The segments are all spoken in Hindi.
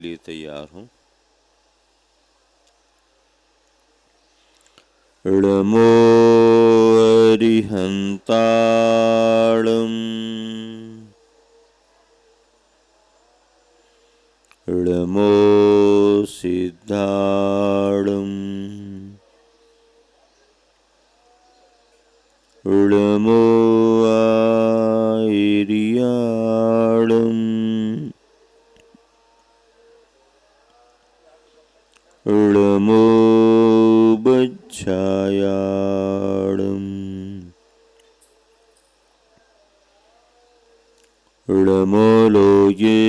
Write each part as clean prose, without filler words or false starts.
लिए तैयार हूँ। णमो अरिहंताणं णमो सिद्धाणं णमो आयर्याणं णमो बच्छायाणं णमो लोये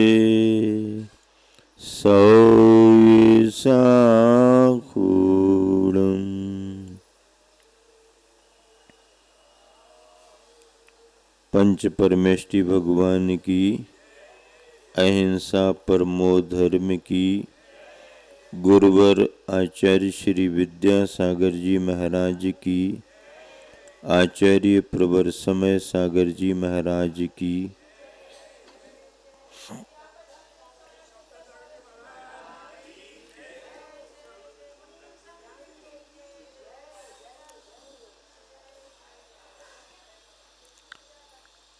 सौयसाखूणम्। पंच परमेष्टि भगवान की, अहिंसा परमो धर्म की, गुरुवर आचार्य श्री विद्यासागर जी महाराज की, आचार्य प्रवर समय सागर जी महाराज की,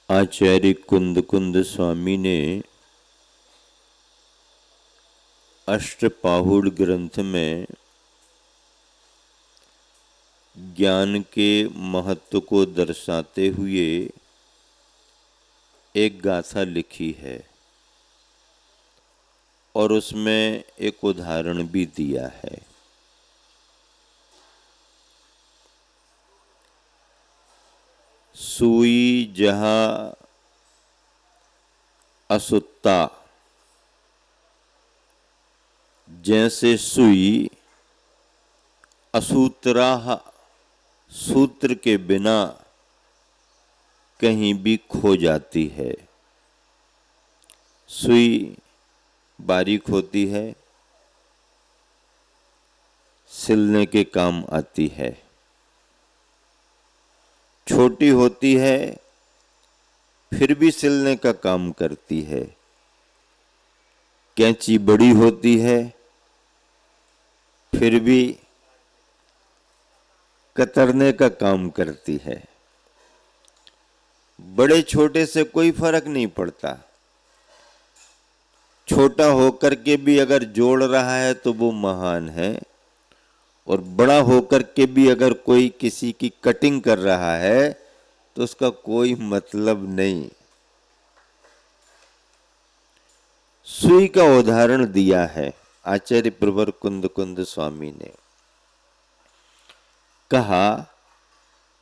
आचार्य कुंद कुंद स्वामी ने अष्टपाहुड़ ग्रंथ में ज्ञान के महत्व को दर्शाते हुए एक गाथा लिखी है और उसमें एक उदाहरण भी दिया है। सुई जहाँ असुत्ता, जैसे सुई असूत्राह, सूत्र के बिना कहीं भी खो जाती है। सुई बारीक होती है, सिलने के काम आती है। छोटी होती है, फिर भी सिलने का काम करती है। कैंची बड़ी होती है, फिर भी कतरने का काम करती है। बड़े छोटे से कोई फर्क नहीं पड़ता। छोटा होकर के भी अगर जोड़ रहा है तो वो महान है, और बड़ा होकर के भी अगर कोई किसी की कटिंग कर रहा है तो उसका कोई मतलब नहीं। सुई का उदाहरण दिया है आचार्य प्रवर कुंद कुंद स्वामी ने। कहा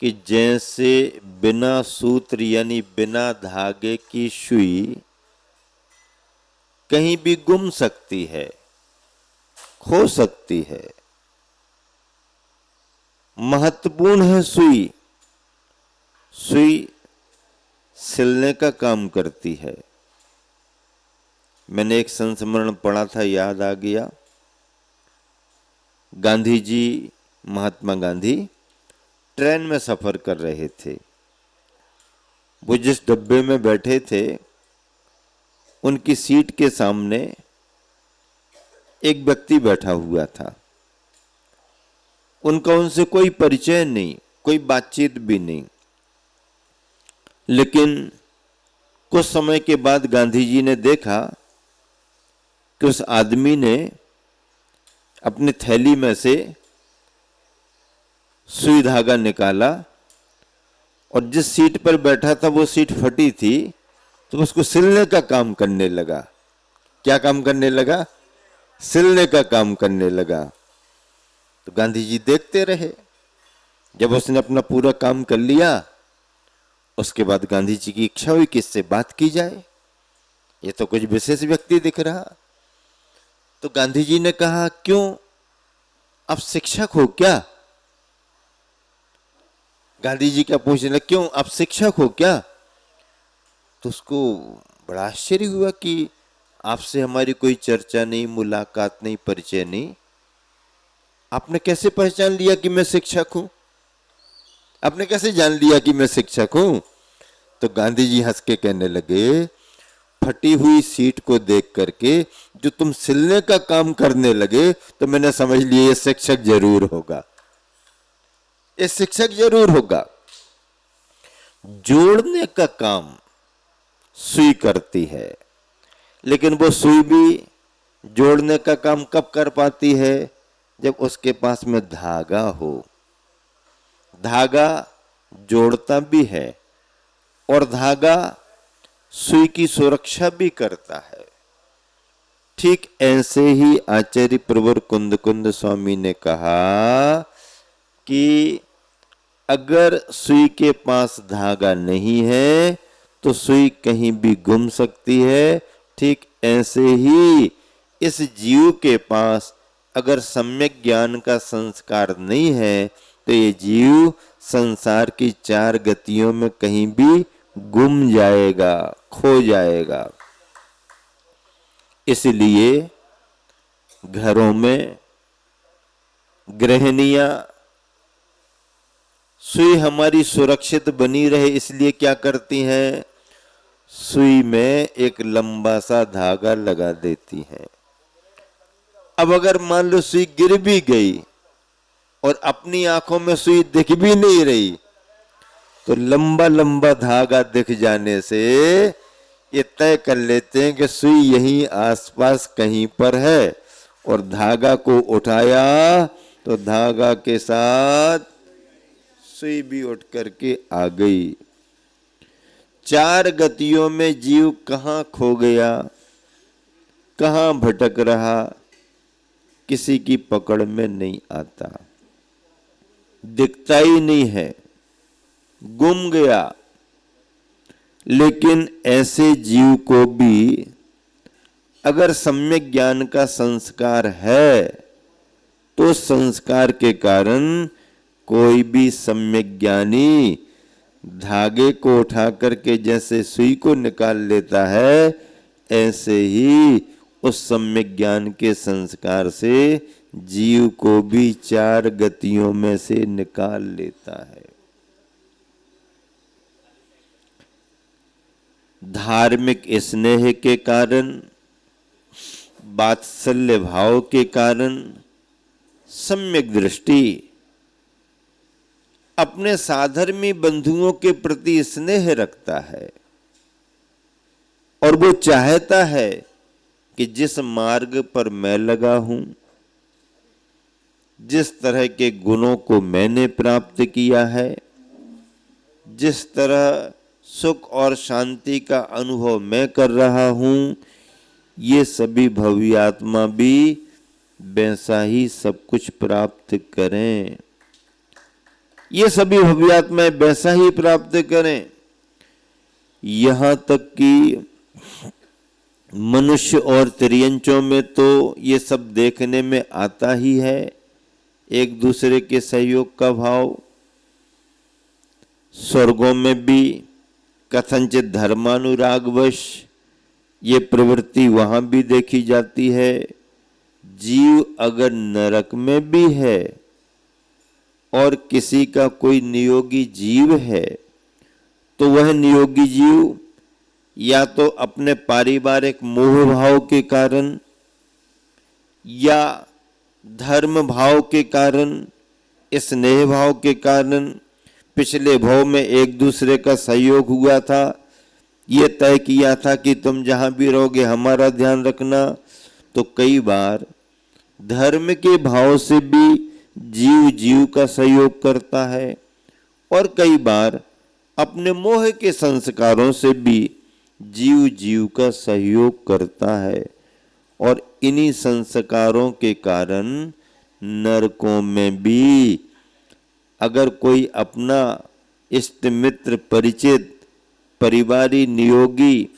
कि जैसे बिना सूत्र यानी बिना धागे की सुई कहीं भी गुम सकती है, खो सकती है। महत्वपूर्ण है सुई। सुई सिलने का काम करती है। मैंने एक संस्मरण पढ़ा था, याद आ गया। गांधी जी, महात्मा गांधी ट्रेन में सफर कर रहे थे। वो जिस डब्बे में बैठे थे उनकी सीट के सामने एक व्यक्ति बैठा हुआ था। उनका उनसे कोई परिचय नहीं, कोई बातचीत भी नहीं। लेकिन कुछ समय के बाद गांधी जी ने देखा कि उस आदमी ने अपनी थैली में से सुई धागा निकाला और जिस सीट पर बैठा था वो सीट फटी थी, तो उसको सिलने का काम करने लगा। क्या काम करने लगा? सिलने का काम करने लगा। तो गांधी जी देखते रहे। जब उसने अपना पूरा काम कर लिया, उसके बाद गांधी जी की इच्छा हुई कि इससे बात की जाए। ये तो कुछ विशेष व्यक्ति दिख रहा। तो गांधी जी ने कहा, क्यों, आप शिक्षक हो क्या? गांधी जी क्या पूछने लगे, क्यों आप शिक्षक हो क्या? तो उसको बड़ा आश्चर्य हुआ कि आपसे हमारी कोई चर्चा नहीं, मुलाकात नहीं, परिचय नहीं। आपने कैसे पहचान लिया कि मैं शिक्षक हूं? आपने कैसे जान लिया कि मैं शिक्षक हूं? तो गांधी जी हंस के कहने लगे, फटी हुई सीट को देख करके जो तुम सिलने का काम करने लगे, तो मैंने समझ लिया ये शिक्षक जरूर होगा, ये शिक्षक जरूर होगा। जोड़ने का काम सुई करती है, लेकिन वो सुई भी जोड़ने का काम कब कर पाती है? जब उसके पास में धागा हो। धागा जोड़ता भी है और धागा सुई की सुरक्षा भी करता है। ठीक ऐसे ही आचार्य प्रवर कुंद स्वामी ने कहा कि अगर सुई के पास धागा नहीं है तो सुई कहीं भी गुम सकती है। ठीक ऐसे ही इस जीव के पास अगर सम्यक ज्ञान का संस्कार नहीं है तो ये जीव संसार की चार गतियों में कहीं भी गुम जाएगा, खो जाएगा। इसलिए घरों में गृहिणियां सुई हमारी सुरक्षित बनी रहे इसलिए क्या करती हैं? सुई में एक लंबा सा धागा लगा देती हैं। अब अगर मान लो सुई गिर भी गई और अपनी आंखों में सुई दिख भी नहीं रही, तो लंबा लंबा धागा दिख जाने से ये तय कर लेते हैं कि सुई यहीं आसपास कहीं पर है, और धागा को उठाया तो धागा के साथ सुई भी उठ करके आ गई। चार गतियों में जीव कहां खो गया, कहां भटक रहा, किसी की पकड़ में नहीं आता, दिखता ही नहीं है, गुम गया। लेकिन ऐसे जीव को भी अगर सम्यक ज्ञान का संस्कार है तो संस्कार के कारण कोई भी सम्यक ज्ञानी धागे को उठा करके जैसे सुई को निकाल लेता है, ऐसे ही उस सम्यक ज्ञान के संस्कार से जीव को भी चार गतियों में से निकाल लेता है। धार्मिक स्नेह के कारण, वात्सल्य भाव के कारण सम्यक दृष्टि अपने साधर्मी बंधुओं के प्रति स्नेह रखता है और वो चाहता है कि जिस मार्ग पर मैं लगा हूं, जिस तरह के गुणों को मैंने प्राप्त किया है, जिस तरह सुख और शांति का अनुभव मैं कर रहा हूं, ये सभी भव्य आत्मा भी वैसा ही सब कुछ प्राप्त करें। ये सभी भव्य आत्माएं वैसा ही प्राप्त करें। यहां तक कि मनुष्य और त्रियंचों में तो ये सब देखने में आता ही है, एक दूसरे के सहयोग का भाव। स्वर्गों में भी कथनचित धर्मानुरागवश ये प्रवृत्ति वहां भी देखी जाती है। जीव अगर नरक में भी है और किसी का कोई नियोगी जीव है, तो वह नियोगी जीव या तो अपने पारिवारिक मोह भाव के कारण या धर्म भाव के कारण, स्नेह भाव के कारण, पिछले भाव में एक दूसरे का सहयोग हुआ था, ये तय किया था कि तुम जहां भी रहोगे हमारा ध्यान रखना, तो कई बार धर्म के भाव से भी जीव जीव का सहयोग करता है और कई बार अपने मोह के संस्कारों से भी जीव जीव का सहयोग करता है। और इन्हीं संस्कारों के कारण नरकों में भी अगर कोई अपना इष्ट मित्र परिचित परिवारी नियोगी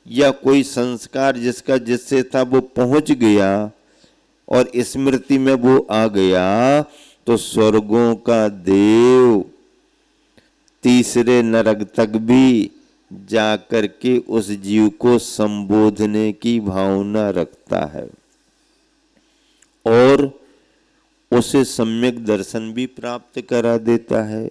या कोई संस्कार जिसका जिससे था वो पहुंच गया और स्मृति में वो आ गया, तो स्वर्गों का देव तीसरे नरक तक भी जाकर के उस जीव को संबोधने की भावना रखता है और उसे सम्यक दर्शन भी प्राप्त करा देता है।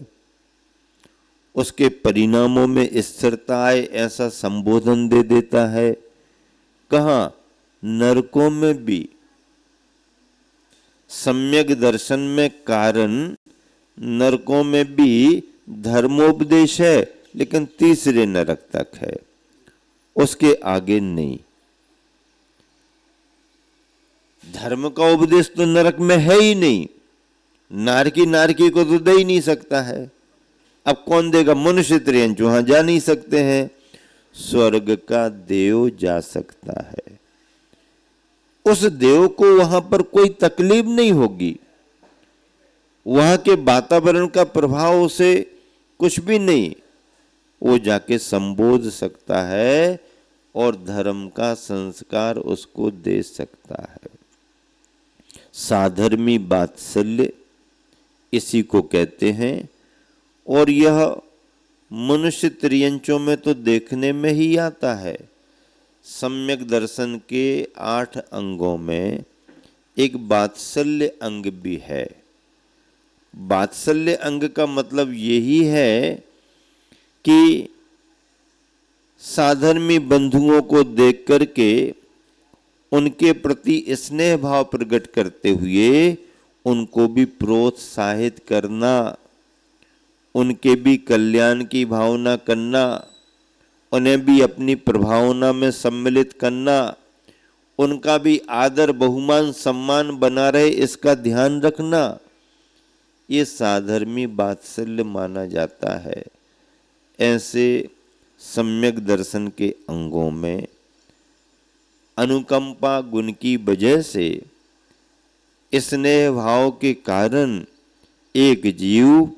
उसके परिणामों में स्थिरता आए ऐसा संबोधन दे देता है। कहाँ? नरकों में भी। सम्यक दर्शन में कारण नरकों में भी धर्मोपदेश है, लेकिन तीसरे नरक तक है, उसके आगे नहीं। धर्म का उपदेश तो नरक में है ही नहीं, नारकी को तो दे ही नहीं सकता है। अब कौन देगा? मनुष्य त्रियंच वहां जा नहीं सकते हैं, स्वर्ग का देव जा सकता है। उस देव को वहां पर कोई तकलीफ नहीं होगी, वहां के वातावरण का प्रभाव उसे कुछ भी नहीं, वो जाके संबोध सकता है और धर्म का संस्कार उसको दे सकता है। साधर्मी वात्सल्य इसी को कहते हैं, और यह मनुष्य त्रियंचों में तो देखने में ही आता है। सम्यक दर्शन के 8 अंगों में एक वात्सल्य अंग भी है। वात्सल्य अंग का मतलब यही है कि साधर्मी बंधुओं को देख करके उनके प्रति स्नेह भाव प्रकट करते हुए उनको भी प्रोत्साहित करना, उनके भी कल्याण की भावना करना, उन्हें भी अपनी प्रभावना में सम्मिलित करना, उनका भी आदर बहुमान सम्मान बना रहे इसका ध्यान रखना, ये साधर्मी वात्सल्य माना जाता है। ऐसे सम्यक दर्शन के अंगों में अनुकंपा गुण की वजह से स्नेह भाव के कारण एक जीव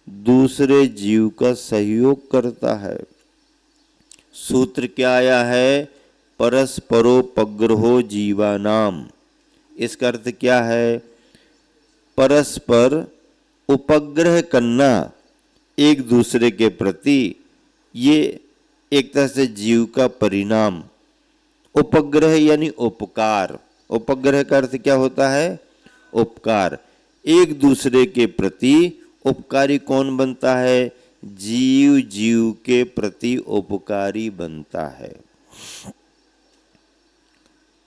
दूसरे जीव का सहयोग करता है। सूत्र क्या आया है? परस्परोपग्रहो जीवानाम। इसका अर्थ क्या है? परस्पर उपग्रह करना एक दूसरे के प्रति, ये एक तरह से जीव का परिणाम। उपग्रह यानी उपकार। उपग्रह का अर्थ क्या होता है? उपकार। एक दूसरे के प्रति उपकारी कौन बनता है? जीव जीव के प्रति उपकारी बनता है।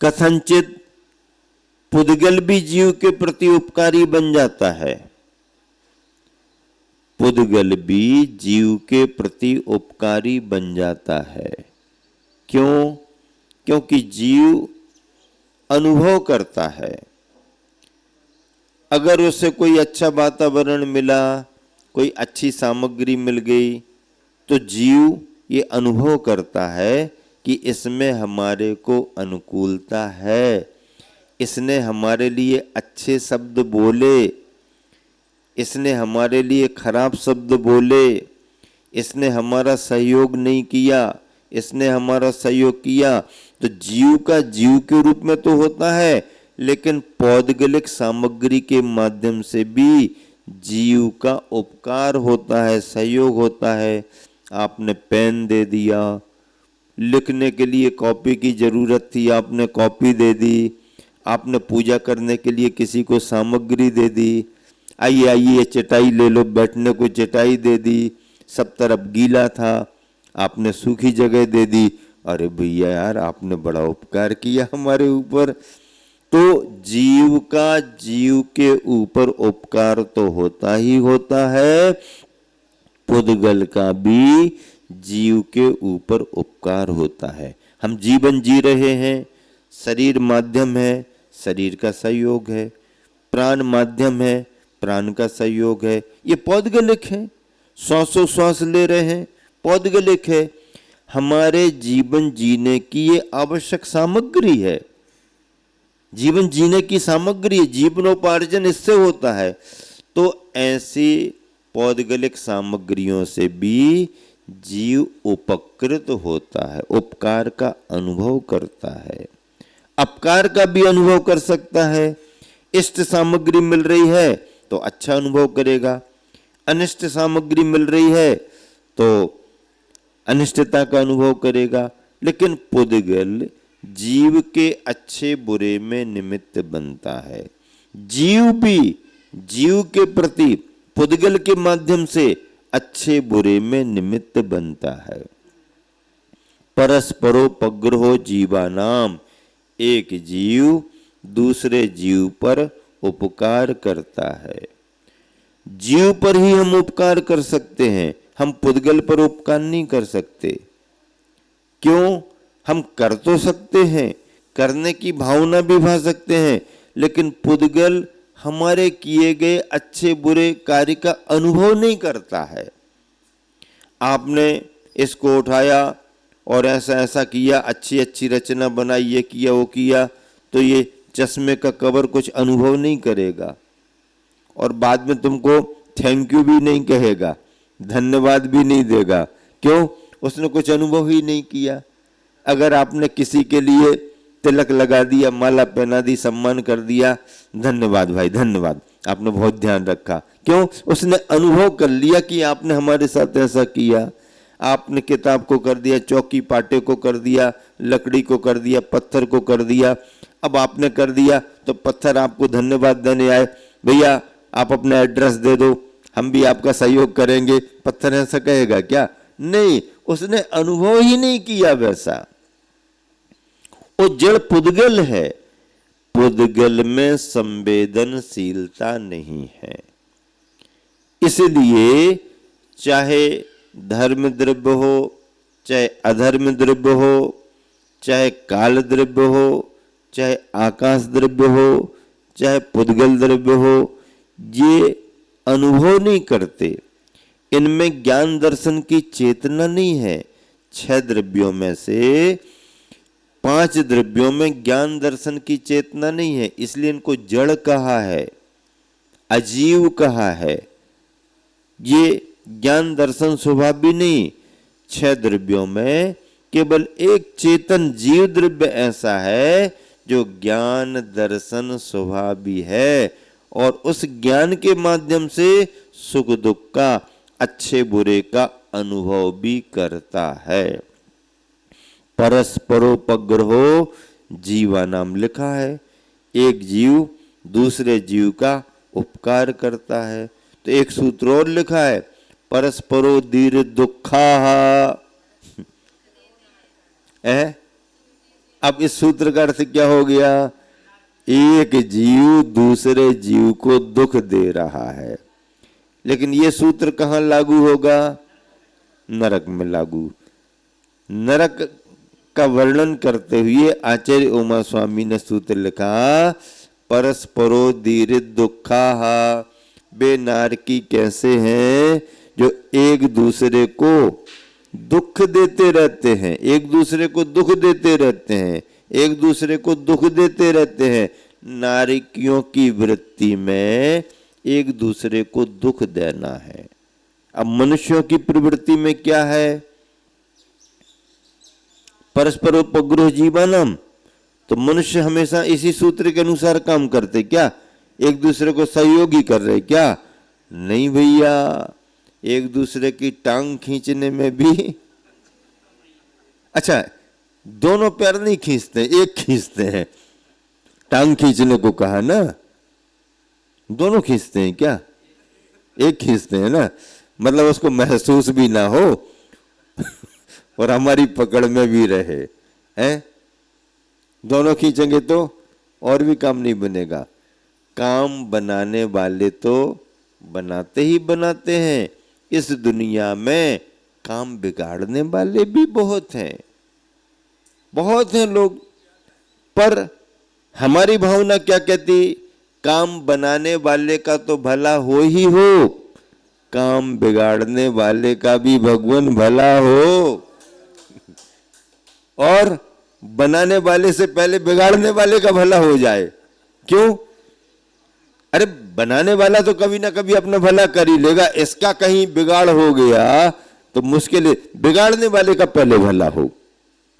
कथनचित पुद्गल भी जीव के प्रति उपकारी बन जाता है। पुद्गल भी जीव के प्रति उपकारी बन जाता है। क्यों? क्योंकि जीव अनुभव करता है। अगर उसे कोई अच्छा वातावरण मिला, कोई अच्छी सामग्री मिल गई, तो जीव ये अनुभव करता है कि इसमें हमारे को अनुकूलता है, इसने हमारे लिए अच्छे शब्द बोले, इसने हमारे लिए खराब शब्द बोले, इसने हमारा सहयोग नहीं किया, इसने हमारा सहयोग किया। तो जीव का जीव के रूप में तो होता है, लेकिन पौद्गलिक सामग्री के माध्यम से भी जीव का उपकार होता है, सहयोग होता है। आपने पेन दे दिया, लिखने के लिए कॉपी की जरूरत थी, आपने कॉपी दे दी। आपने पूजा करने के लिए किसी को सामग्री दे दी, आइए आइए चटाई ले लो, बैठने को चटाई दे दी। सब तरफ गीला था, आपने सूखी जगह दे दी। अरे भैया यार, आपने बड़ा उपकार किया हमारे ऊपर। तो जीव का जीव के ऊपर उपकार तो होता ही होता है, पुद्गल का भी जीव के ऊपर उपकार होता है। हम जीवन जी रहे हैं, शरीर माध्यम है, शरीर का सहयोग है, प्राण माध्यम है, प्राण का सहयोग है, ये पौद्गलिक है। श्वासों श्वास ले रहे हैं, पौद्गलिक है। हमारे जीवन जीने की ये आवश्यक सामग्री है, जीवन जीने की सामग्री, जीवनोपार्जन इससे होता है। तो ऐसी पौद्गलिक सामग्रियों से भी जीव उपकृत होता है, उपकार का अनुभव करता है, अपकार का भी अनुभव कर सकता है। इष्ट सामग्री मिल रही है तो अच्छा अनुभव करेगा, अनिष्ट सामग्री मिल रही है तो अनिष्टता का अनुभव करेगा। लेकिन पुद्गल जीव के अच्छे बुरे में निमित्त बनता है। जीव भी जीव के प्रति पुद्गल के माध्यम से अच्छे बुरे में निमित्त बनता है। परस्परोपग्रहो जीवानाम, एक जीव दूसरे जीव पर उपकार करता है। जीव पर ही हम उपकार कर सकते हैं, हम पुद्गल पर उपकार नहीं कर सकते। क्यों? हम कर तो सकते हैं, करने की भावना भी भा सकते हैं, लेकिन पुद्गल हमारे किए गए अच्छे बुरे कार्य का अनुभव नहीं करता है। आपने इसको उठाया और ऐसा ऐसा किया, अच्छी अच्छी रचना बनाई, ये किया वो किया, तो ये चश्मे का कवर कुछ अनुभव नहीं करेगा और बाद में तुमको थैंक यू भी नहीं कहेगा, धन्यवाद भी नहीं देगा। क्यों? उसने कुछ अनुभव ही नहीं किया। अगर आपने किसी के लिए तिलक लगा दिया, माला पहना दी, सम्मान कर दिया, धन्यवाद भाई धन्यवाद, आपने बहुत ध्यान रखा। क्यों? उसने अनुभव कर लिया कि आपने हमारे साथ ऐसा किया। आपने किताब को कर दिया, चौकी पाटे को कर दिया, लकड़ी को कर दिया, पत्थर को कर दिया। अब आपने कर दिया तो पत्थर आपको धन्यवाद देने आए, भैया आप अपना एड्रेस दे दो, हम भी आपका सहयोग करेंगे। पत्थर ऐसा कहेगा क्या? नहीं, उसने अनुभव ही नहीं किया वैसा। वो जड़ पुद्गल है, पुद्गल में संवेदनशीलता नहीं है। इसलिए चाहे धर्म द्रव्य हो, चाहे अधर्म द्रव्य हो, चाहे काल द्रव्य हो, चाहे आकाश द्रव्य हो, चाहे पुद्गल द्रव्य हो, ये अनुभव नहीं करते। इनमें ज्ञान दर्शन की चेतना नहीं है। 6 द्रव्यों में से 5 द्रव्यों में ज्ञान दर्शन की चेतना नहीं है, इसलिए इनको जड़ कहा है, अजीव कहा है। ये ज्ञान दर्शन स्वभाव भी नहीं। 6 द्रव्यों में केवल एक चेतन जीव द्रव्य ऐसा है जो ज्ञान दर्शन स्वभाव भी है और उस ज्ञान के माध्यम से सुख दुख का, अच्छे बुरे का अनुभव भी करता है। परस्परोपग्रहो जीवानाम लिखा है, एक जीव दूसरे जीव का उपकार करता है। तो एक सूत्र और लिखा है, परस्परो दीर दुखा है। अब इस सूत्र का अर्थ क्या हो गया? एक जीव दूसरे जीव को दुख दे रहा है। लेकिन ये सूत्र कहाँ लागू होगा? नरक में लागू। नरक का वर्णन करते हुए आचार्य उमा स्वामी ने सूत्र लिखा, परस्परो दीर दुखा। वे नारकी कैसे हैं जो एक दूसरे को दुख देते रहते हैं, एक दूसरे को दुख देते रहते हैं, एक दूसरे को दुख देते रहते हैं। नारकियों की वृत्ति में एक दूसरे को दुख देना है। अब मनुष्यों की प्रवृत्ति में क्या है? परस्परोपग्रह जीवानाम। तो मनुष्य हमेशा इसी सूत्र के अनुसार काम करते क्या? एक दूसरे को सहयोगी कर रहे क्या? नहीं भैया, एक दूसरे की टांग खींचने में भी, अच्छा दोनों पैर नहीं खींचते, एक खींचते हैं। टांग खींचने को कहा ना, दोनों खींचते हैं क्या? एक खींचते हैं ना, मतलब उसको महसूस भी ना हो और हमारी पकड़ में भी रहे हैं। दोनों खींचेंगे तो और भी काम नहीं बनेगा। काम बनाने वाले तो बनाते ही बनाते हैं, इस दुनिया में काम बिगाड़ने वाले भी बहुत हैं, बहुत हैं लोग। पर हमारी भावना क्या कहती? काम बनाने वाले का तो भला हो ही हो, काम बिगाड़ने वाले का भी भगवान भला हो। और बनाने वाले से पहले बिगाड़ने वाले का भला हो जाए। क्यों? अरे बनाने वाला तो कभी ना कभी अपना भला कर ही लेगा, इसका कहीं बिगाड़ हो गया तो मुश्किल है, बिगाड़ने वाले का पहले भला हो।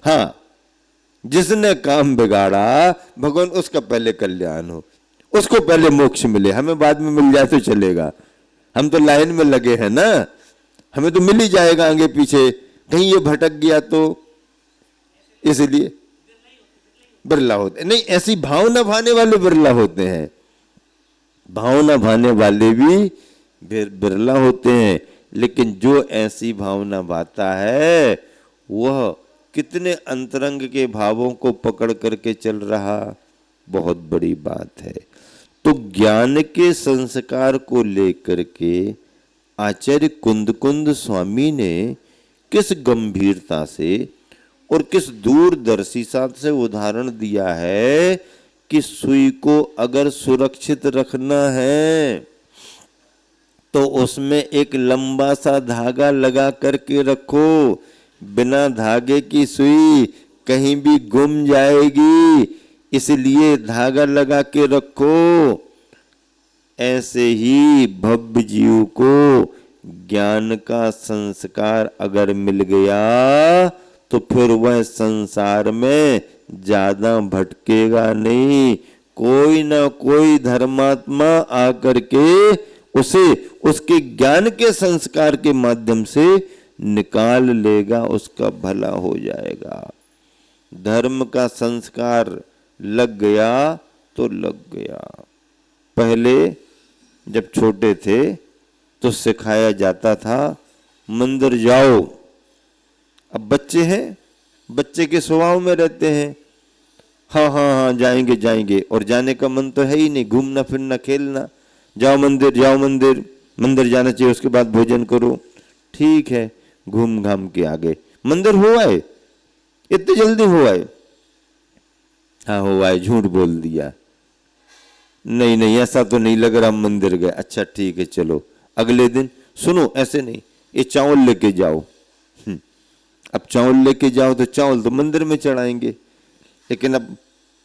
हाँ, जिसने काम बिगाड़ा भगवान उसका पहले कल्याण हो, उसको पहले मोक्ष मिले, हमें बाद में मिल जाए तो चलेगा। हम तो लाइन में लगे हैं ना, हमें तो मिल ही जाएगा आगे पीछे, कहीं ये भटक गया तो। इसलिए बिरला होते नहीं, ऐसी भावना भाने वाले बिरला होते हैं, भावना भाने वाले भी बिरला होते हैं। लेकिन जो ऐसी भावना भाता है वह कितने अंतरंग के भावों को पकड़ करके चल रहा, बहुत बड़ी बात है। तो ज्ञान के संस्कार को लेकर के आचार्य कुंद स्वामी ने किस गंभीरता से और किस दूरदर्शिता से उदाहरण दिया है कि सुई को अगर सुरक्षित रखना है तो उसमें एक लंबा सा धागा लगा करके रखो, बिना धागे की सुई कहीं भी गुम जाएगी, इसलिए धागा लगा के रखो। ऐसे ही भव्य जीव को ज्ञान का संस्कार अगर मिल गया तो फिर वह संसार में ज्यादा भटकेगा नहीं। कोई ना कोई धर्मात्मा आकर के उसे उसके ज्ञान के संस्कार के माध्यम से निकाल लेगा, उसका भला हो जाएगा। धर्म का संस्कार लग गया तो लग गया। पहले जब छोटे थे तो सिखाया जाता था मंदिर जाओ। अब बच्चे हैं, बच्चे के स्वभाव में रहते हैं, हाँ हाँ हाँ जाएंगे जाएंगे, और जाने का मन तो है ही नहीं, घूमना फिरना खेलना। जाओ मंदिर, जाओ मंदिर, मंदिर जाना चाहिए, उसके बाद भोजन करो। ठीक है, घूम घाम के आ गए। मंदिर हो आए, इतनी जल्दी हो आए? हाँ हो आए, झूठ बोल दिया। नहीं नहीं ऐसा तो नहीं लग रहा, मंदिर गए। अच्छा ठीक है चलो। अगले दिन सुनो ऐसे नहीं, ये चावल लेके जाओ। अब चावल लेके जाओ तो चावल तो मंदिर में चढ़ाएंगे, लेकिन अब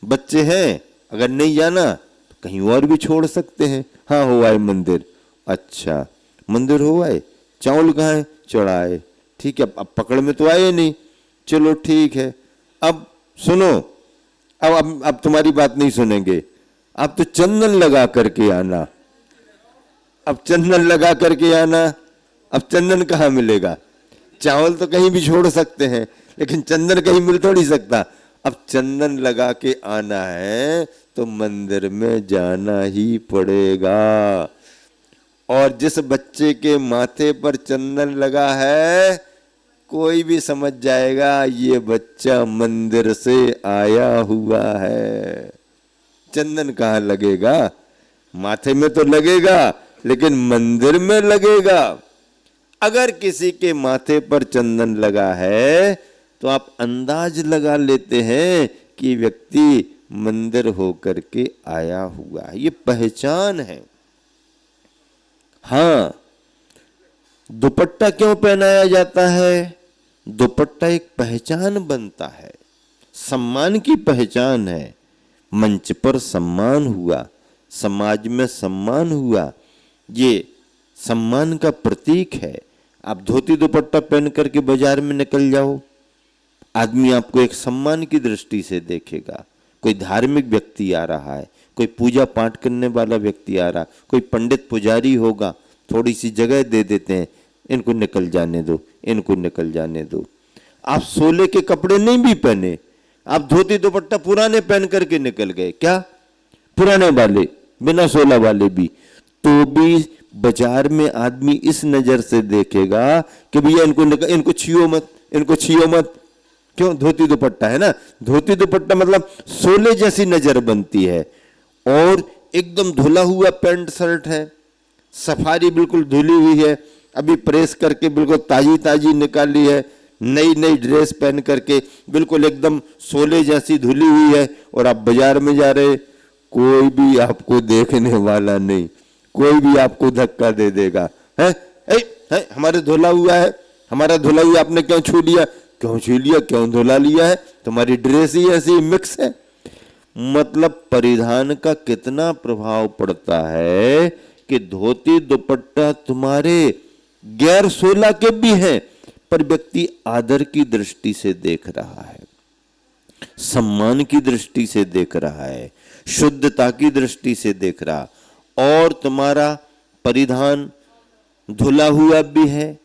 बच्चे हैं, अगर नहीं जाना तो कहीं और भी छोड़ सकते हैं। हाँ हो आए मंदिर। अच्छा मंदिर हो आए, चावल कहाँ है? चढ़ाए। ठीक है, अब पकड़ में तो आए नहीं, चलो ठीक है। अब सुनो, अब तुम्हारी बात नहीं सुनेंगे, अब तो चंदन लगा करके आना। अब चंदन लगा करके आना, अब चंदन कहाँ मिलेगा? चावल तो कहीं भी छोड़ सकते हैं, लेकिन चंदन कहीं मिल थोड़ी सकता। अब चंदन लगा के आना है तो मंदिर में जाना ही पड़ेगा। और जिस बच्चे के माथे पर चंदन लगा है, कोई भी समझ जाएगा ये बच्चा मंदिर से आया हुआ है। चंदन कहाँ लगेगा? माथे में तो लगेगा, लेकिन मंदिर में लगेगा। अगर किसी के माथे पर चंदन लगा है तो आप अंदाज लगा लेते हैं कि व्यक्ति मंदिर होकर के आया हुआ है, ये पहचान है। हाँ, दुपट्टा क्यों पहनाया जाता है? दुपट्टा एक पहचान बनता है, सम्मान की पहचान है। मंच पर सम्मान हुआ, समाज में सम्मान हुआ, ये सम्मान का प्रतीक है। आप धोती दुपट्टा पहन करके बाजार में निकल जाओ, आदमी आपको एक सम्मान की दृष्टि से देखेगा। कोई धार्मिक व्यक्ति आ रहा है, कोई पूजा पाठ करने वाला व्यक्ति आ रहा, कोई पंडित पुजारी होगा, थोड़ी सी जगह दे देते हैं, इनको निकल जाने दो, इनको निकल जाने दो। आप सोले के कपड़े नहीं भी पहने, आप धोती दुपट्टा पुराने पहन करके निकल गए, क्या पुराने वाले, बिना सोला वाले भी, तो भी बाजार में आदमी इस नजर से देखेगा कि भैया इनको छुओ मत, इनको छुओ मत। क्यों? धोती दुपट्टा है ना। धोती दुपट्टा मतलब सोले जैसी नजर बनती है। और एकदम धुला हुआ पैंट शर्ट है, सफारी बिल्कुल धुली हुई है, अभी प्रेस करके बिल्कुल ताजी ताजी निकाली है, नई नई ड्रेस पहन करके बिल्कुल एकदम सोले जैसी धुली हुई है, और आप बाजार में जा रहे, कोई भी आपको देखने वाला नहीं, कोई भी आपको धक्का दे देगा। है हमारे धुला हुआ है, हमारा धुला हुआ आपने क्यों छू लिया? क्यों छू लिया? क्यों धुला लिया है? तुम्हारी ड्रेस ही ऐसी मिक्स है। मतलब परिधान का कितना प्रभाव पड़ता है कि धोती दुपट्टा तुम्हारे गैर सोला के भी हैं, पर व्यक्ति आदर की दृष्टि से देख रहा है, सम्मान की दृष्टि से देख रहा है, शुद्धता की दृष्टि से देख रहा। और तुम्हारा परिधान धुला हुआ भी है,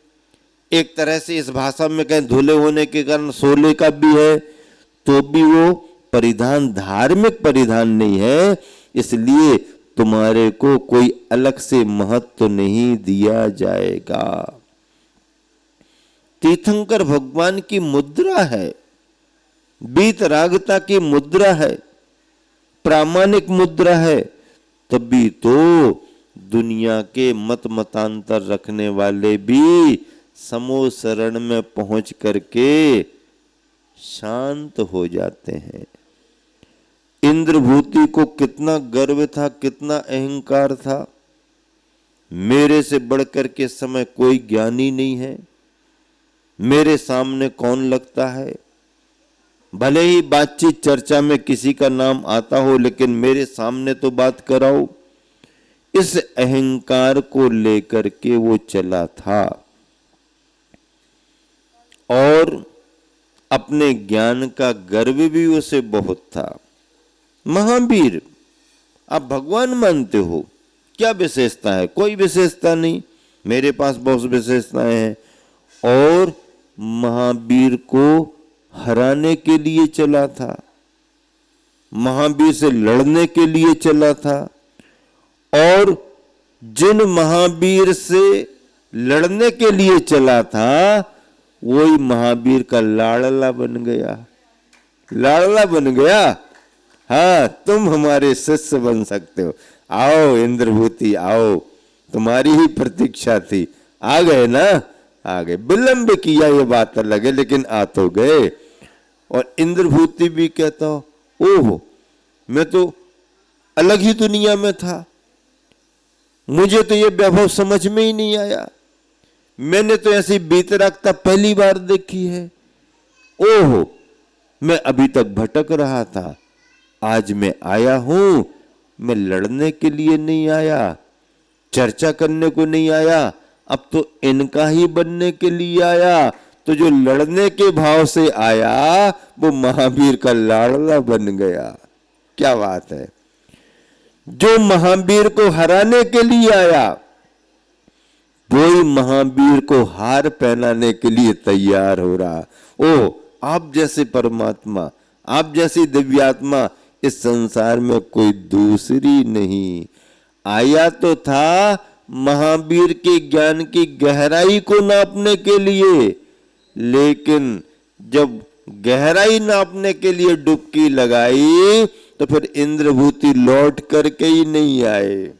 एक तरह से इस भाषा में कहें धुले होने के कारण सोले का भी है, तो भी वो परिधान धार्मिक परिधान नहीं है, इसलिए तुम्हारे को कोई अलग से महत्व नहीं दिया जाएगा। तीर्थंकर भगवान की मुद्रा है, वीतरागता की मुद्रा है, प्रामाणिक मुद्रा है। तभी तो दुनिया के मत मतांतर रखने वाले भी समो शरण में पहुंच करके शांत हो जाते हैं। इंद्रभूति को कितना गर्व था, कितना अहंकार था, मेरे से बढ़कर के समय कोई ज्ञानी नहीं है, मेरे सामने कौन लगता है। भले ही बातचीत चर्चा में किसी का नाम आता हो, लेकिन मेरे सामने तो बात कराओ। इस अहंकार को लेकर के वो चला था और अपने ज्ञान का गर्व भी उसे बहुत था। महावीर, आप भगवान मानते हो, क्या विशेषता है? कोई विशेषता नहीं, मेरे पास बहुत विशेषताएं हैं। और महावीर को हराने के लिए चला था, महावीर से लड़ने के लिए चला था। और जिन महावीर से लड़ने के लिए चला था वही महावीर का लाड़ला बन गया, लाड़ला बन गया। हाँ, तुम हमारे शिष्य बन सकते हो, आओ इंद्रभूति आओ, तुम्हारी ही प्रतीक्षा थी। आ गए ना, आ गए। विलंब किया ये बात अलग है, लेकिन आ तो गए। और इंद्रभूति भी कहता ओह, मैं तो अलग ही दुनिया में था, मुझे तो ये वैभव समझ में ही नहीं आया, मैंने तो ऐसी वीतरागता पहली बार देखी है। ओह, मैं अभी तक भटक रहा था, आज मैं आया हूं। मैं लड़ने के लिए नहीं आया, चर्चा करने को नहीं आया, अब तो इनका ही बनने के लिए आया। तो जो लड़ने के भाव से आया वो महावीर का लाड़ला बन गया। क्या बात है। जो महावीर को हराने के लिए आया वही महावीर को हार पहनाने के लिए तैयार हो रहा। ओ, आप जैसे परमात्मा, आप जैसी दिव्यात्मा इस संसार में कोई दूसरी नहीं। आया तो था महावीर के ज्ञान की गहराई को नापने के लिए, लेकिन जब गहराई नापने के लिए डुबकी लगाई तो फिर इंद्रभूति लौट करके ही नहीं आए,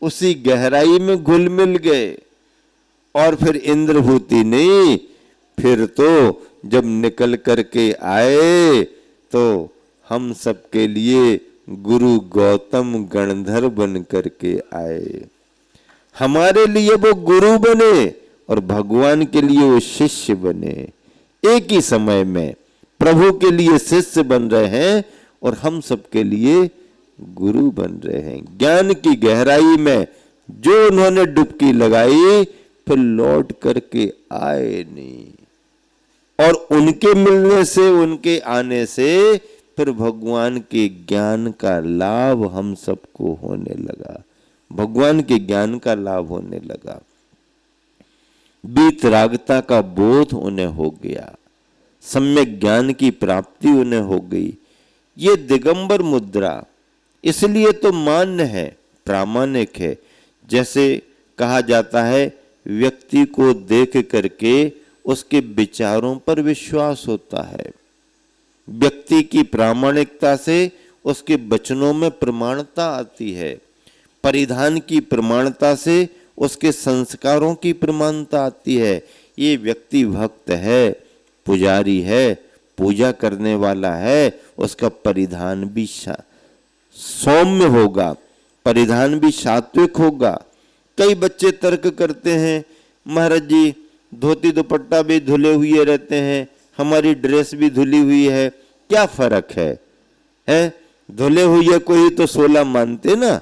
उसी गहराई में घुल मिल गए। और फिर इंद्रभूति नहीं, फिर तो जब निकल करके आए तो हम सबके लिए गुरु गौतम गणधर बन करके आए। हमारे लिए वो गुरु बने और भगवान के लिए वो शिष्य बने। एक ही समय में प्रभु के लिए शिष्य बन रहे हैं और हम सबके लिए गुरु बन रहे हैं। ज्ञान की गहराई में जो उन्होंने डुबकी लगाई फिर लौट करके आए नहीं, और उनके मिलने से, उनके आने से फिर भगवान के ज्ञान का लाभ हम सबको होने लगा, भगवान के ज्ञान का लाभ होने लगा। वीतरागता का बोध उन्हें हो गया, सम्यक ज्ञान की प्राप्ति उन्हें हो गई। ये दिगंबर मुद्रा इसलिए तो मान्य है, प्रामाणिक है। जैसे कहा जाता है व्यक्ति को देख करके उसके विचारों पर विश्वास होता है, व्यक्ति की प्रामाणिकता से उसके वचनों में प्रमाणता आती है, परिधान की प्रमाणता से उसके संस्कारों की प्रमाणता आती है। ये व्यक्ति भक्त है, पुजारी है, पूजा करने वाला है, उसका परिधान भी सौम्य होगा, परिधान भी सात्विक होगा। कई बच्चे तर्क करते हैं, महाराज जी धोती दुपट्टा भी धुले हुए रहते हैं, हमारी ड्रेस भी धुली हुई है, क्या फर्क है? धुले हुए को ही तो 16 मानते ना,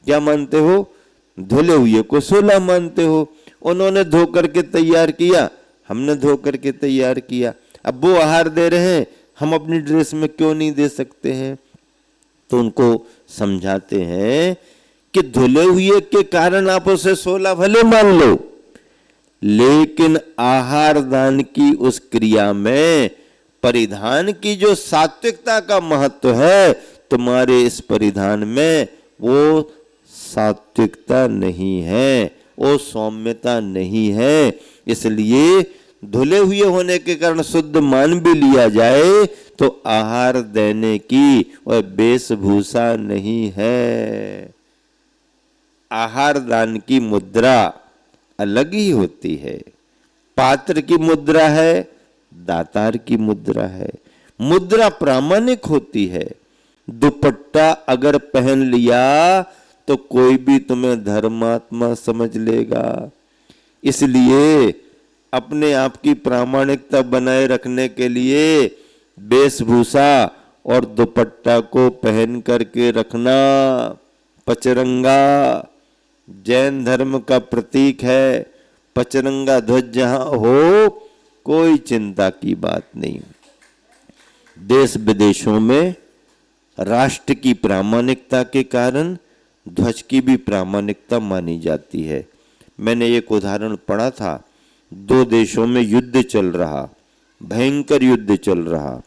क्या मानते हो? धुले हुए को 16 मानते हो। उन्होंने धो करके तैयार किया, हमने धो करके तैयार किया। अब वो आहार दे रहे हैं, हम अपनी ड्रेस में क्यों नहीं दे सकते हैं? तो उनको समझाते हैं कि धुले हुए के कारण आप उसे 16 भले मान लो, लेकिन आहार दान की उस क्रिया में परिधान की जो सात्विकता का महत्व है, तुम्हारे इस परिधान में वो सात्विकता नहीं है, वो सौम्यता नहीं है। इसलिए धुले हुए होने के कारण शुद्ध मान भी लिया जाए तो आहार देने की वह वेशभूषा नहीं है। आहार दान की मुद्रा अलग ही होती है। पात्र की मुद्रा है, दातार की मुद्रा है। मुद्रा प्रामाणिक होती है। दुपट्टा अगर पहन लिया तो कोई भी तुम्हें धर्मात्मा समझ लेगा। इसलिए अपने आप की प्रामाणिकता बनाए रखने के लिए वेशभूषा और दुपट्टा को पहन करके रखना। पचरंगा जैन धर्म का प्रतीक है। पचरंगा ध्वज जहां हो कोई चिंता की बात नहीं। देश विदेशों में राष्ट्र की प्रामाणिकता के कारण ध्वज की भी प्रामाणिकता मानी जाती है। मैंने एक उदाहरण पढ़ा था, दो देशों में युद्ध चल रहा, भयंकर युद्ध चल रहा,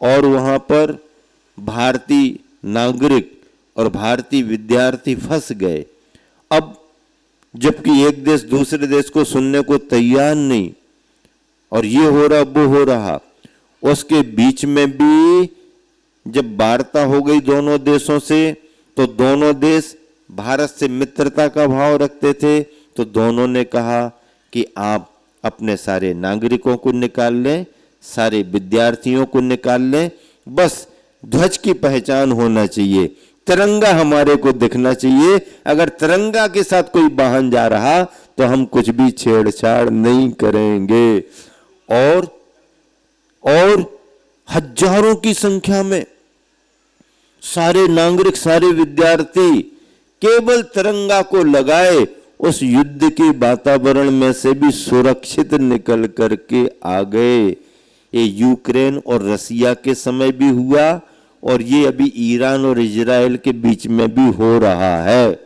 और वहां पर भारतीय नागरिक और भारतीय विद्यार्थी फंस गए। अब जबकि एक देश दूसरे देश को सुनने को तैयार नहीं, और ये हो रहा वो हो रहा, उसके बीच में भी जब वार्ता हो गई दोनों देशों से, तो दोनों देश भारत से मित्रता का भाव रखते थे, तो दोनों ने कहा कि आप अपने सारे नागरिकों को निकाल लें, सारे विद्यार्थियों को निकाल लें, बस ध्वज की पहचान होना चाहिए, तिरंगा हमारे को दिखना चाहिए। अगर तिरंगा के साथ कोई वाहन जा रहा तो हम कुछ भी छेड़छाड़ नहीं करेंगे। और हजारों की संख्या में सारे नागरिक, सारे विद्यार्थी केवल तिरंगा को लगाए उस युद्ध के वातावरण में से भी सुरक्षित निकल करके आ गए। ये यूक्रेन और रसिया के समय भी हुआ, और ये अभी ईरान और इजराइल के बीच में भी हो रहा है।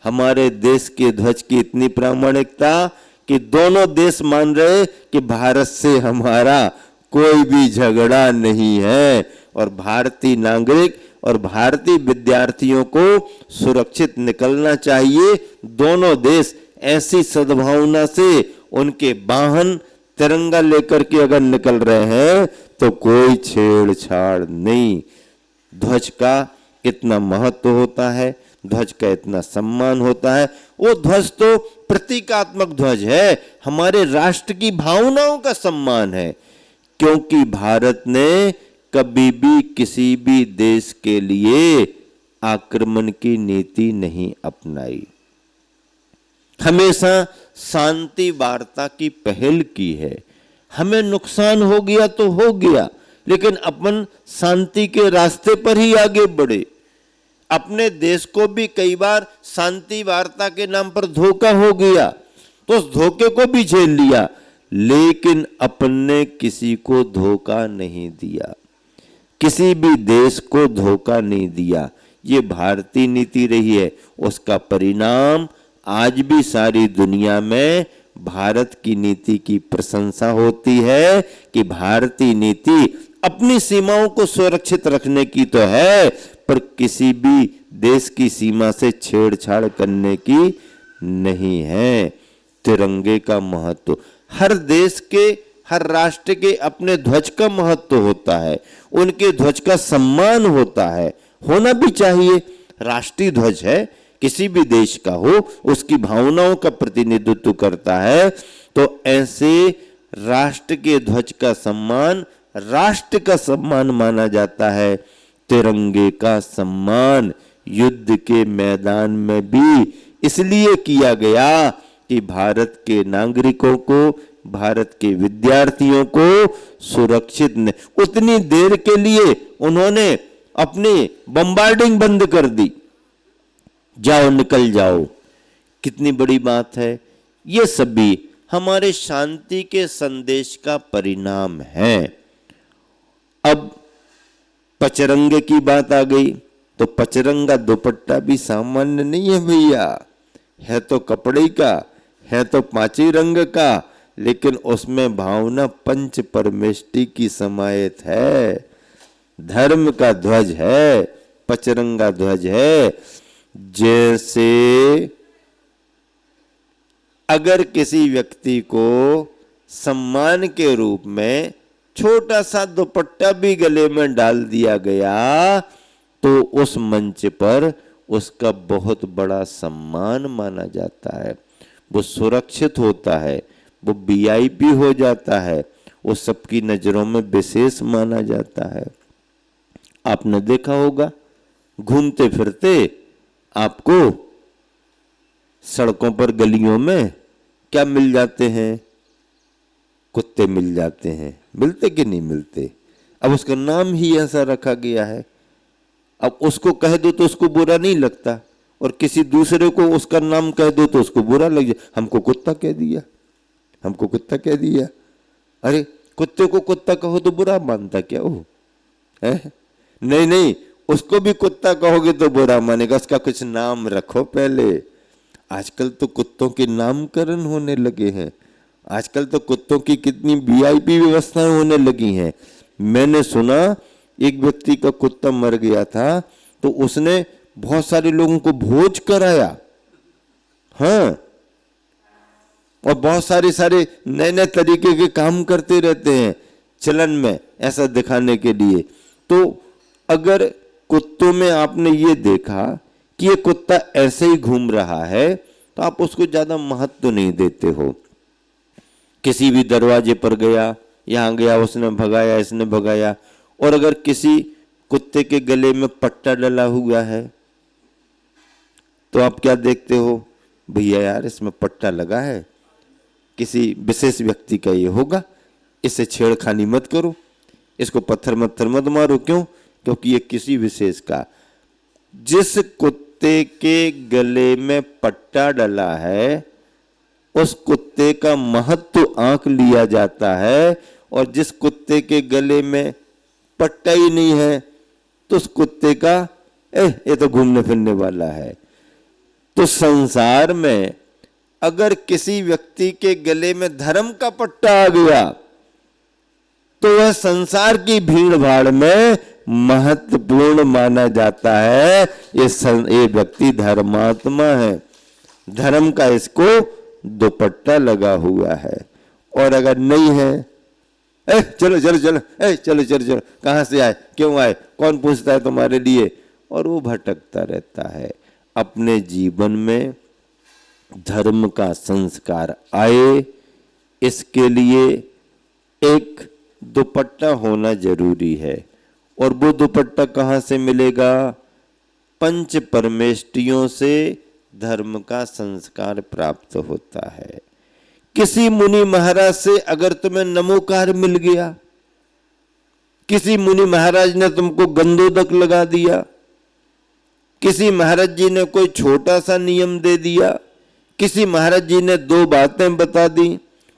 हमारे देश के ध्वज की इतनी प्रामाणिकता कि दोनों देश मान रहे कि भारत से हमारा कोई भी झगड़ा नहीं है, और भारतीय नागरिक और भारतीय विद्यार्थियों को सुरक्षित निकलना चाहिए। दोनों देश ऐसी सद्भावना से उनके वाहन तिरंगा लेकर के अगर निकल रहे हैं तो कोई छेड़छाड़ नहीं। ध्वज का इतना महत्व होता है, ध्वज का इतना सम्मान होता है। वो ध्वज तो प्रतीकात्मक ध्वज है, हमारे राष्ट्र की भावनाओं का सम्मान है, क्योंकि भारत ने कभी भी किसी भी देश के लिए आक्रमण की नीति नहीं अपनाई। हमेशा शांति वार्ता की पहल की है। हमें नुकसान हो गया तो हो गया, लेकिन अपन शांति के रास्ते पर ही आगे बढ़े। अपने देश को भी कई बार शांति वार्ता के नाम पर धोखा हो गया तो उस धोखे को भी झेल लिया, लेकिन अपन ने किसी को धोखा नहीं दिया, किसी भी देश को धोखा नहीं दिया। ये भारतीय नीति रही है। उसका परिणाम आज भी सारी दुनिया में भारत की नीति की प्रशंसा होती है कि भारतीय नीति अपनी सीमाओं को सुरक्षित रखने की तो है, पर किसी भी देश की सीमा से छेड़छाड़ करने की नहीं है। तिरंगे का महत्व, हर देश के, हर राष्ट्र के अपने ध्वज का महत्व होता है, उनके ध्वज का सम्मान होता है, होना भी चाहिए। राष्ट्रीय ध्वज है, किसी भी देश का हो, उसकी भावनाओं का प्रतिनिधित्व करता है, तो ऐसे राष्ट्र के ध्वज का सम्मान राष्ट्र का सम्मान माना जाता है। तिरंगे का सम्मान युद्ध के मैदान में भी इसलिए किया गया कि भारत के नागरिकों को, भारत के विद्यार्थियों को सुरक्षित न, उतनी देर के लिए उन्होंने अपनी बम्बार्डिंग बंद कर दी, जाओ निकल जाओ। कितनी बड़ी बात है। ये सभी हमारे शांति के संदेश का परिणाम है। अब पचरंगे की बात आ गई, तो पचरंगा दुपट्टा भी सामान्य नहीं है भैया, है तो कपड़े का, है तो पांचवी रंग का, लेकिन उसमें भावना पंच परमेष्टि की समाहित है। धर्म का ध्वज है, पचरंगा ध्वज है। जैसे अगर किसी व्यक्ति को सम्मान के रूप में छोटा सा दुपट्टा भी गले में डाल दिया गया तो उस मंच पर उसका बहुत बड़ा सम्मान माना जाता है, वो सुरक्षित होता है, वो वीआईपी हो जाता है, वो सबकी नजरों में विशेष माना जाता है। आपने देखा होगा घूमते फिरते आपको सड़कों पर गलियों में क्या मिल जाते हैं? कुत्ते मिल जाते हैं। मिलते कि नहीं मिलते? अब उसका नाम ही ऐसा रखा गया है। अब उसको कह दो तो उसको बुरा नहीं लगता, और किसी दूसरे को उसका नाम कह दो तो उसको बुरा लग जाए। हमको कुत्ता कह दिया, हमको कुत्ता कह दिया। अरे कुत्ते को कुत्ता कहो तो बुरा मानता क्या हो? है? नहीं नहीं, उसको भी कुत्ता कहोगे तो बुरा मानेगा। उसका कुछ नाम रखो पहले। आजकल तो कुत्तों के नामकरण होने लगे हैं। आजकल तो कुत्तों की कितनी वीआईपी व्यवस्थाएं होने लगी हैं। मैंने सुना एक व्यक्ति का कुत्ता मर गया था तो उसने बहुत सारे लोगों को भोज कराया। हाँ, और बहुत सारे नए नए तरीके के काम करते रहते हैं चलन में, ऐसा दिखाने के लिए। तो अगर कुत्तों में आपने ये देखा कि ये कुत्ता ऐसे ही घूम रहा है तो आप उसको ज्यादा महत्व नहीं देते हो। किसी भी दरवाजे पर गया, यहां गया, उसने भगाया, इसने भगाया, और अगर किसी कुत्ते के गले में पट्टा डला हुआ है तो आप क्या देखते हो? भैया यार इसमें पट्टा लगा है, किसी विशेष व्यक्ति का ये होगा, इससे छेड़खानी मत करो, इसको पत्थर मत्थर मत मारो। क्यों? क्योंकि ये किसी विशेष का। जिस कुत्ते के गले में पट्टा डला है उस कुत्ते का महत्व आंक लिया जाता है, और जिस कुत्ते के गले में पट्टा ही नहीं है तो उस कुत्ते का ये तो घूमने फिरने वाला है। तो संसार में अगर किसी व्यक्ति के गले में धर्म का पट्टा आ गया तो वह संसार की भीड़ भाड़ में महत्वपूर्ण माना जाता है। ये व्यक्ति धर्मात्मा है, धर्म का इसको दुपट्टा लगा हुआ है। और अगर नहीं है, चलो चलो चलो, चलो चलो चलो, कहां से आए, क्यों आए, कौन पूछता है तुम्हारे लिए, और वो भटकता रहता है। अपने जीवन में धर्म का संस्कार आए, इसके लिए एक दुपट्टा होना जरूरी है। और वो दुपट्टा कहां से मिलेगा? पंच परमेष्टियों से धर्म का संस्कार प्राप्त होता है। किसी मुनि महाराज से अगर तुम्हें नमोकार मिल गया, किसी मुनि महाराज ने तुमको गंधोदक लगा दिया, किसी महाराज जी ने कोई छोटा सा नियम दे दिया, किसी महाराज जी ने 2 बातें बता दी,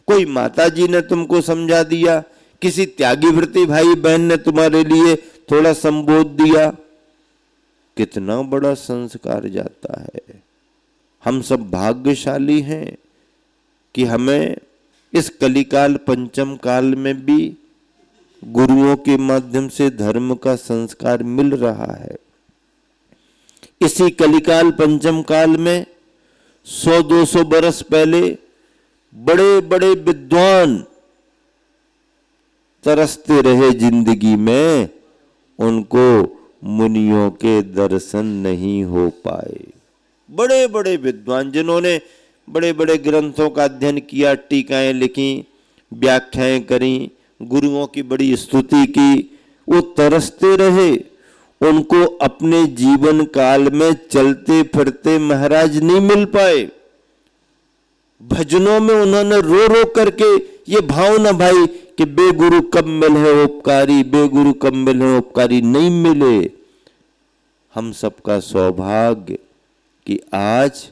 कोई माता जी ने तुमको समझा दिया, किसी त्यागी व्रती भाई बहन ने तुम्हारे लिए थोड़ा संबोध दिया, कितना बड़ा संस्कार जाता है। हम सब भाग्यशाली हैं कि हमें इस कलिकाल पंचम काल में भी गुरुओं के माध्यम से धर्म का संस्कार मिल रहा है। इसी कलिकाल पंचम काल में 100-200 बरस पहले बड़े बड़े विद्वान तरसते रहे जिंदगी में, उनको मुनियों के दर्शन नहीं हो पाए। बड़े बड़े विद्वान जिन्होंने बड़े बड़े ग्रंथों का अध्ययन किया, टीकाएं लिखी, व्याख्याएं करी, गुरुओं की बड़ी स्तुति की, वो तरसते रहे। उनको अपने जीवन काल में चलते फिरते महाराज नहीं मिल पाए। भजनों में उन्होंने रो रो करके ये भाव न भाई कि बेगुरु कब मिले उपकारी, बेगुरु कब मिले उपकारी, नहीं मिले। हम सबका सौभाग्य कि आज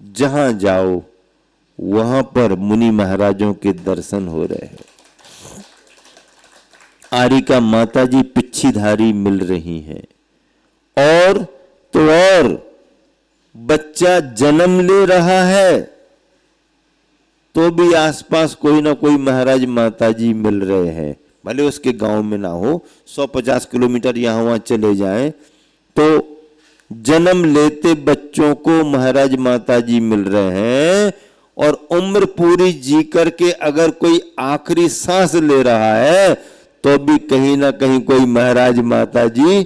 जहां जाओ वहां पर मुनि महाराजों के दर्शन हो रहे हैं। आरिका माता जी पिच्छीधारी मिल रही हैं, और तो और बच्चा जन्म ले रहा है तो भी आसपास कोई ना कोई महाराज माता जी मिल रहे हैं। भले उसके गांव में ना हो, 150 किलोमीटर यहां वहां चले जाएं तो जन्म लेते बच्चों को महाराज माता जी मिल रहे हैं, और उम्र पूरी जी करके अगर कोई आखिरी सांस ले रहा है तो भी कहीं ना कहीं कोई महाराज माता जी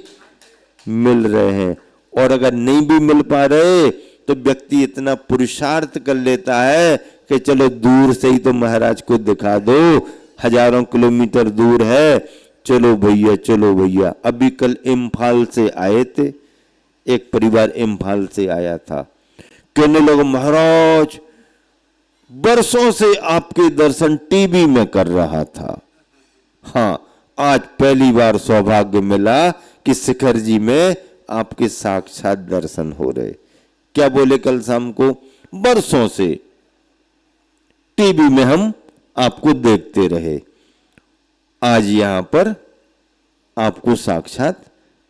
मिल रहे हैं। और अगर नहीं भी मिल पा रहे तो व्यक्ति इतना पुरुषार्थ कर लेता है कि चलो दूर से ही तो महाराज को दिखा दो, हजारों किलोमीटर दूर है, चलो भैया चलो भैया। अभी कल इम्फाल से आए थे, एक परिवार इम्फाल से आया था, कहने लगे महाराज बरसों से आपके दर्शन टीवी में कर रहा था, हाँ आज पहली बार सौभाग्य मिला कि शिखर जी में आपके साक्षात दर्शन हो रहे। क्या बोले कल शाम को? बरसों से टीवी में हम आपको देखते रहे, आज यहां पर आपको साक्षात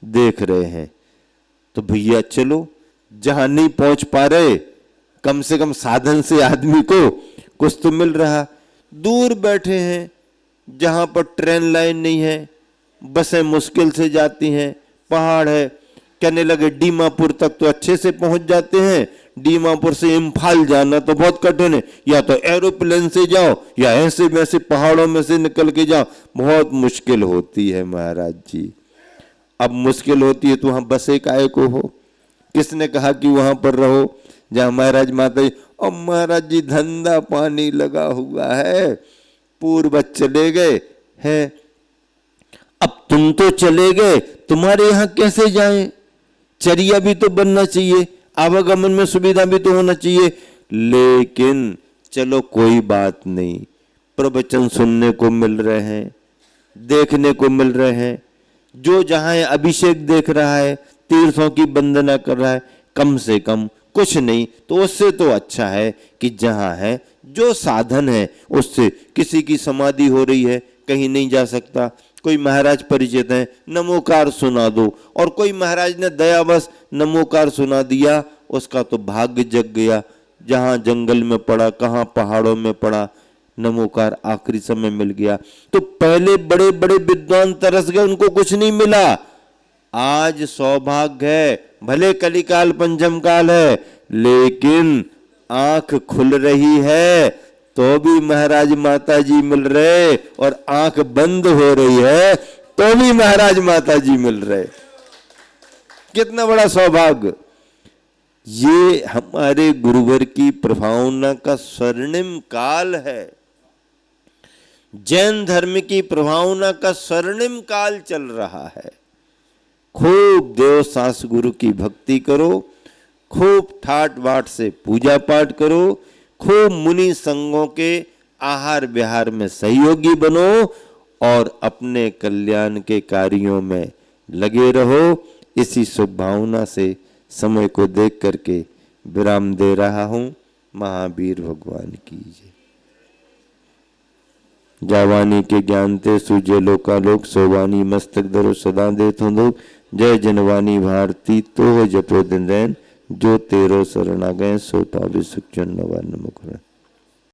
देख रहे हैं। तो भैया चलो, जहां नहीं पहुंच पा रहे कम से कम साधन से आदमी को कुछ तो मिल रहा। दूर बैठे हैं जहां पर ट्रेन लाइन नहीं है, बसें मुश्किल से जाती हैं, पहाड़ है, कहने लगे दीमापुर तक तो अच्छे से पहुंच जाते हैं, दीमापुर से इम्फाल जाना तो बहुत कठिन है, या तो एरोप्लेन से जाओ या ऐसे वैसे पहाड़ों में से निकल के जाओ, बहुत मुश्किल होती है महाराज जी। अब मुश्किल होती है तो वहां बसे काहे को हो? किसने कहा कि वहां पर रहो जहां महाराज माता जी? और महाराज जी धंधा पानी लगा हुआ है, पूर्वज चले गए हैं, अब तुम तो चले गए, तुम्हारे यहां कैसे जाएं? चर्या भी तो बनना चाहिए, आवागमन में सुविधा भी तो होना चाहिए। लेकिन चलो कोई बात नहीं, प्रवचन सुनने को मिल रहे हैं, देखने को मिल रहे हैं, जो जहां है अभिषेक देख रहा है, तीर्थों की वंदना कर रहा है, कम से कम कुछ नहीं तो उससे तो अच्छा है कि जहां है जो साधन है उससे। किसी की समाधि हो रही है, कहीं नहीं जा सकता, कोई महाराज परिचित है, नमोकार सुना दो, और कोई महाराज ने दयावश नमोकार सुना दिया, उसका तो भाग्य जग गया। जहां जंगल में पड़ा, कहां पहाड़ों में पड़ा, नमोकार आखिरी समय मिल गया। तो पहले बड़े बड़े विद्वान तरस गए, उनको कुछ नहीं मिला। आज सौभाग्य है, भले कलिकाल पंचम काल है, लेकिन आंख खुल रही है तो भी महाराज माता जी मिल रहे, और आंख बंद हो रही है तो भी महाराज माता जी मिल रहे। कितना बड़ा सौभाग्य! ये हमारे गुरुवर की प्रभावना का स्वर्णिम काल है, जैन धर्म की प्रभावना का स्वर्णिम काल चल रहा है। खूब देव सास गुरु की भक्ति करो, खूब ठाट बाट से पूजा पाठ करो, खूब मुनि संगों के आहार विहार में सहयोगी बनो और अपने कल्याण के कार्यों में लगे रहो। इसी शुभ भावना से समय को देख करके विराम दे रहा हूं। महावीर भगवान की जय। जावानी के ज्ञान ते सूझे लोकालोक, सोवानी मस्तक धरो सदा देथो लोक। जय जनवानी भारती तो जपो दिन रैन, जो तेरो शरण आ गए सो पावे सुख जन नवा मुख।